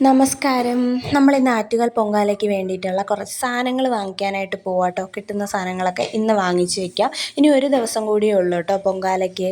നമസ്കാരം. നമ്മളിന്ന് ആറ്റുകാൽ പൊങ്കാലയ്ക്ക് വേണ്ടിയിട്ടുള്ള കുറച്ച് സാധനങ്ങൾ വാങ്ങിക്കാനായിട്ട് പോവാട്ടോ. കിട്ടുന്ന സാധനങ്ങളൊക്കെ ഇന്ന് വാങ്ങിച്ച് വയ്ക്കാം. ഇനി ഒരു ദിവസം കൂടിയേ ഉള്ളൂ കേട്ടോ പൊങ്കാലയ്ക്ക്.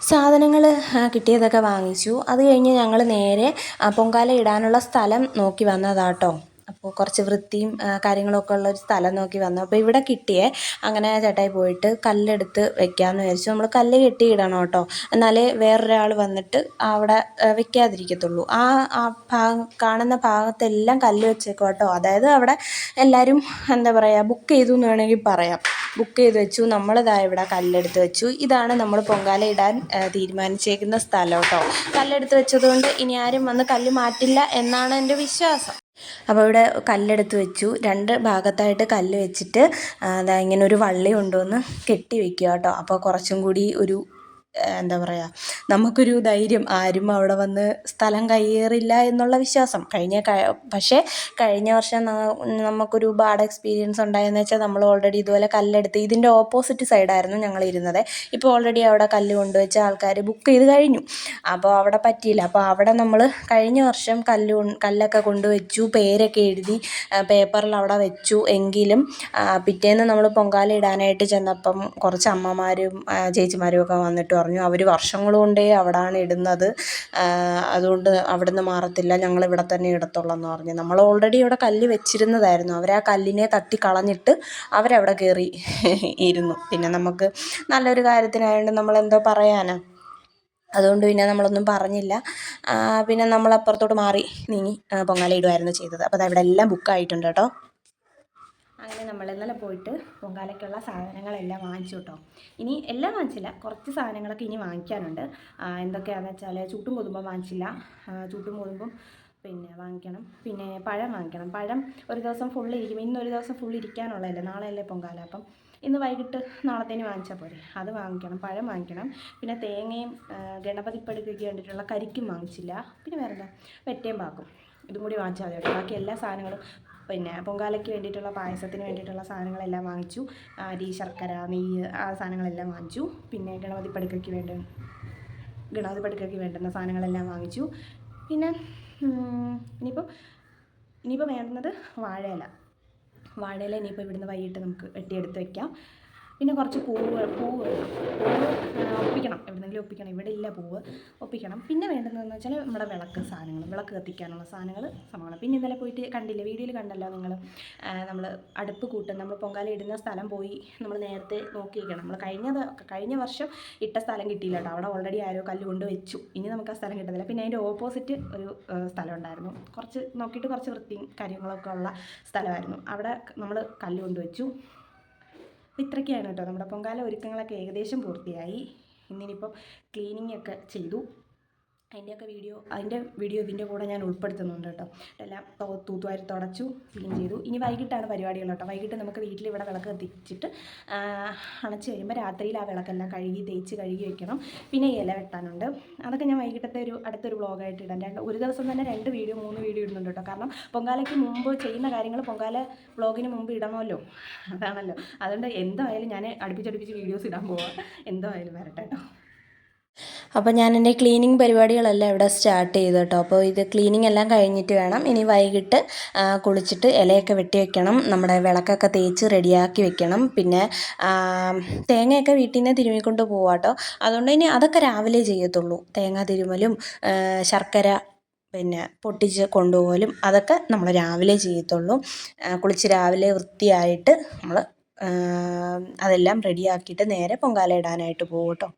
സാധനങ്ങൾ കിട്ടിയതൊക്കെ വാങ്ങിച്ചു. അത് കഴിഞ്ഞ് ഞങ്ങൾ നേരെ പൊങ്കാല ഇടാനുള്ള സ്ഥലം നോക്കി വന്നതാട്ടോ. അപ്പോൾ കുറച്ച് വൃത്തിയും കാര്യങ്ങളൊക്കെ ഉള്ളൊരു സ്ഥലം നോക്കി വന്നു. അപ്പോൾ ഇവിടെ കിട്ടിയേ. അങ്ങനെ ചേട്ടായി പോയിട്ട് കല്ലെടുത്ത് വെക്കാമെന്ന് വിചാരിച്ചു. നമ്മൾ കല്ല് കെട്ടിയിടണം കേട്ടോ, എന്നാലേ വേറൊരാൾ വന്നിട്ട് അവിടെ വെക്കാതിരിക്കത്തുള്ളൂ. ആ ഭാഗം കാണുന്ന ഭാഗത്തെല്ലാം കല്ല് വെച്ചേക്കും കേട്ടോ. അതായത് അവിടെ എല്ലാവരും എന്താ പറയുക, ബുക്ക് ചെയ്തു എന്ന് വേണമെങ്കിൽ പറയാം. ബുക്ക് ചെയ്ത് വെച്ചു. നമ്മളിതാ ഇവിടെ കല്ലെടുത്ത് വെച്ചു. ഇതാണ് നമ്മൾ പൊങ്കാല ഇടാൻ തീരുമാനിച്ചേക്കുന്ന സ്ഥലം കേട്ടോ. കല്ലെടുത്ത് വെച്ചതുകൊണ്ട് ഇനി ആരും വന്ന് കല്ല് മാറ്റില്ല എന്നാണ് എൻ്റെ വിശ്വാസം. അപ്പോൾ ഇവിടെ കല്ലെടുത്ത് വെച്ചു. രണ്ട് ഭാഗത്തായിട്ട് കല്ല് വെച്ചിട്ട് അതാ ഇങ്ങനെ ഒരു വള്ളി കൊണ്ടുവന്ന് കെട്ടി വെക്കുക കേട്ടോ. അപ്പോൾ കുറച്ചും കൂടി ഒരു എന്താ പറയുക, നമുക്കൊരു ധൈര്യം, ആരും അവിടെ വന്ന് സ്ഥലം കയ്യേറില്ല എന്നുള്ള വിശ്വാസം. പക്ഷേ കഴിഞ്ഞ വർഷം നമുക്കൊരു ബാഡ് എക്സ്പീരിയൻസ് ഉണ്ടായെന്ന് വെച്ചാൽ നമ്മൾ ഓൾറെഡി ഇതുപോലെ കല്ലെടുത്ത് ഇതിൻ്റെ ഓപ്പോസിറ്റ് സൈഡായിരുന്നു ഞങ്ങൾ ഇരുന്നത്. ഇപ്പോൾ ഓൾറെഡി അവിടെ കല്ല് കൊണ്ടുവച്ച ആൾക്കാർ ബുക്ക് ചെയ്ത് കഴിഞ്ഞു. അപ്പോൾ അവിടെ പറ്റിയില്ല. അപ്പോൾ അവിടെ നമ്മൾ കഴിഞ്ഞ വർഷം കല്ലൊക്കെ കൊണ്ടുവച്ചു, പേരൊക്കെ എഴുതി പേപ്പറിൽ അവിടെ വെച്ചു. എങ്കിലും പിറ്റേന്ന് നമ്മൾ പൊങ്കാല ഇടാനായിട്ട് ചെന്നപ്പം കുറച്ച് അമ്മമാരും ചേച്ചിമാരും ഒക്കെ വന്നിട്ട് പറഞ്ഞു, അവർ വർഷങ്ങൾ കൊണ്ടേ അവിടെയാണ് ഇടുന്നത്, അതുകൊണ്ട് അവിടെ നിന്ന് മാറത്തില്ല, ഞങ്ങൾ ഇവിടെ തന്നെ ഇടത്തുള്ളൂ എന്ന് പറഞ്ഞു. നമ്മൾ ഓൾറെഡി ഇവിടെ കല്ല് വെച്ചിരുന്നതായിരുന്നു. അവർ ആ കല്ലിനെ തട്ടി കളഞ്ഞിട്ട് അവരവിടെ കയറി ഇരുന്നു. പിന്നെ നമുക്ക് നല്ലൊരു കാര്യത്തിനായതുകൊണ്ട് നമ്മളെന്തോ പറയാനാ, അതുകൊണ്ട് പിന്നെ നമ്മളൊന്നും പറഞ്ഞില്ല. പിന്നെ നമ്മൾ അപ്പുറത്തോട്ട് മാറി നീങ്ങി പൊങ്കാല ഇടുമായിരുന്നു ചെയ്തത്. അപ്പോൾ അത് ഇവിടെ എല്ലാം ബുക്കായിട്ടുണ്ട് കേട്ടോ. അങ്ങനെ നമ്മൾ ഇന്നലെ പോയിട്ട് പൊങ്കാലയ്ക്കുള്ള സാധനങ്ങളെല്ലാം വാങ്ങിച്ചു കേട്ടോ. ഇനി എല്ലാം വാങ്ങിച്ചില്ല, കുറച്ച് സാധനങ്ങളൊക്കെ ഇനി വാങ്ങിക്കാനുണ്ട്. എന്തൊക്കെയാണെന്ന് വെച്ചാൽ ചൂട്ടും കൊതുമ്പം വാങ്ങിച്ചില്ല. ചൂട്ടും കൊതുമ്പും പിന്നെ വാങ്ങിക്കണം. പിന്നെ പഴം വാങ്ങിക്കണം. പഴം ഒരു ദിവസം ഫുള്ളിരിക്കും. ഇന്നൊരു ദിവസം ഫുള്ളിരിക്കാനുള്ളതല്ലേ, നാളെയല്ലേ പൊങ്കാല. അപ്പം ഇന്ന് വൈകിട്ട് നാളത്തേന് വാങ്ങിച്ചാൽ പോരെ. അത് വാങ്ങിക്കണം. പഴം വാങ്ങിക്കണം. പിന്നെ തേങ്ങയും ഗണപതിപ്പടിക്കൊക്കെ വേണ്ടിയിട്ടുള്ള കരിക്കും വാങ്ങിച്ചില്ല. പിന്നെ വേറെന്താ, വെറ്റയും പാക്കും, ഇതും കൂടി വാങ്ങിച്ചാൽ മതി കേട്ടോ. ബാക്കി എല്ലാ സാധനങ്ങളും പിന്നെ പൊങ്കാലയ്ക്ക് വേണ്ടിയിട്ടുള്ള പായസത്തിന് വേണ്ടിയിട്ടുള്ള സാധനങ്ങളെല്ലാം വാങ്ങിച്ചു. അരി, ശർക്കര, നെയ്യ്, ആ സാധനങ്ങളെല്ലാം വാങ്ങിച്ചു. പിന്നെ ഗണപതിപ്പടിക്കയ്ക്ക് വേണ്ടുന്ന സാധനങ്ങളെല്ലാം വാങ്ങിച്ചു. പിന്നെ ഇനിയിപ്പോൾ വേണ്ടുന്നത് വാഴയില ഇനിയിപ്പോൾ ഇവിടുന്ന് വൈകിട്ട് നമുക്ക് വെട്ടിയെടുത്ത് വയ്ക്കാം. പിന്നെ കുറച്ച് പൂവ് ഒപ്പിക്കണം, എവിടെന്നെങ്കിലും ഒപ്പിക്കണം. ഇവിടെ ഇല്ല പൂവ്, ഒപ്പിക്കണം. പിന്നെ വേണ്ടുന്നതെന്ന് വെച്ചാൽ നമ്മുടെ വിളക്ക് കത്തിക്കാനുള്ള സംഭവങ്ങൾ. പിന്നെ ഇന്നലെ പോയിട്ട് കണ്ടില്ലേ, വീഡിയോയിൽ കണ്ടല്ലോ നിങ്ങൾ, നമ്മൾ അടുപ്പ് കൂട്ടും, നമ്മൾ പൊങ്കാല ഇടുന്ന സ്ഥലം പോയി നമ്മൾ നേരത്തെ നോക്കിയിരിക്കണം. നമ്മൾ കഴിഞ്ഞ വർഷം ഇട്ട സ്ഥലം കിട്ടിയില്ല കേട്ടോ. അവിടെ ഓൾറെഡി ആരോ കല്ല് കൊണ്ട് വെച്ചു. ഇനി നമുക്ക് ആ സ്ഥലം കിട്ടുന്നില്ല. പിന്നെ അതിൻ്റെ ഓപ്പോസിറ്റ് ഒരു സ്ഥലം ഉണ്ടായിരുന്നു, കുറച്ച് നോക്കിയിട്ട് കുറച്ച് വൃത്തിയും കാര്യങ്ങളൊക്കെ ഉള്ള സ്ഥലമായിരുന്നു. അവിടെ നമ്മൾ കല്ല് കൊണ്ടുവച്ചു. ഇത്രയ്ക്കാണ് കേട്ടോ. നമ്മുടെ പൊങ്കാല ഒരുക്കങ്ങളൊക്കെ ഏകദേശം പൂർത്തിയായി. ഇന്നിനിപ്പം ക്ലീനിങ് ഒക്കെ ചെയ്തു. അതിൻ്റെ വീഡിയോ ഇതിൻ്റെ കൂടെ ഞാൻ ഉൾപ്പെടുത്തുന്നുണ്ട് കേട്ടോ. എല്ലാം തൂത്തുവാരി തുടച്ചു ക്ലീൻ ചെയ്തു. ഇനി വൈകിട്ടാണ് പരിപാടികൾ കേട്ടോ. വൈകിട്ട് നമുക്ക് വീട്ടിൽ ഇവിടെ വിളക്ക് കത്തിച്ചിട്ട് അണച്ച് കഴിയുമ്പോൾ രാത്രിയിൽ ആ വിളക്കെല്ലാം തേച്ച് കഴുകി വെക്കണം. പിന്നെ ഇല വെട്ടാനുണ്ട്. അതൊക്കെ ഞാൻ വൈകിട്ടത്തെ അടുത്തൊരു വ്ളോഗായിട്ട് ഇടാം. ഒരു ദിവസം തന്നെ 2 വീഡിയോ 3 വീഡിയോ ഇടുന്നുണ്ട് കേട്ടോ. കാരണം പൊങ്കാലയ്ക്ക് മുമ്പ് ചെയ്യുന്ന കാര്യങ്ങൾ പൊങ്കാല വ്ളോഗിന് മുമ്പ് ഇടണമല്ലോ, അതാണല്ലോ. അതുകൊണ്ട് എന്തായാലും ഞാൻ അടുപ്പിച്ചടുപ്പിച്ച് വീഡിയോസ് ഇടാൻ പോവാം. എന്തായാലും വരട്ടെ കേട്ടോ. അപ്പോൾ ഞാൻ എൻ്റെ ക്ലീനിങ് പരിപാടികളെല്ലാം ഇവിടെ സ്റ്റാർട്ട് ചെയ്തു കേട്ടോ. അപ്പോൾ ഇത് ക്ലീനിങ് എല്ലാം കഴിഞ്ഞിട്ട് വേണം ഇനി വൈകിട്ട് കുളിച്ചിട്ട് ഇലയൊക്കെ വെട്ടി വെക്കണം, നമ്മുടെ വിളക്കൊക്കെ തേച്ച് റെഡിയാക്കി വെക്കണം. പിന്നെ തേങ്ങയൊക്കെ വീട്ടിൽ നിന്ന് തിരുമ്മിക്കൊണ്ട് പോവാം കേട്ടോ. അതുകൊണ്ട് ഇനി അതൊക്കെ രാവിലെ ചെയ്യത്തുള്ളൂ. തേങ്ങ തിരുമലും ശർക്കര പിന്നെ പൊട്ടിച്ച് കൊണ്ടുപോകലും അതൊക്കെ നമ്മൾ രാവിലെ ചെയ്യത്തുള്ളൂ. കുളിച്ച് രാവിലെ വൃത്തിയായിട്ട് നമ്മൾ അതെല്ലാം റെഡിയാക്കിയിട്ട് നേരെ പൊങ്കാല ഇടാനായിട്ട് പോകും കേട്ടോ.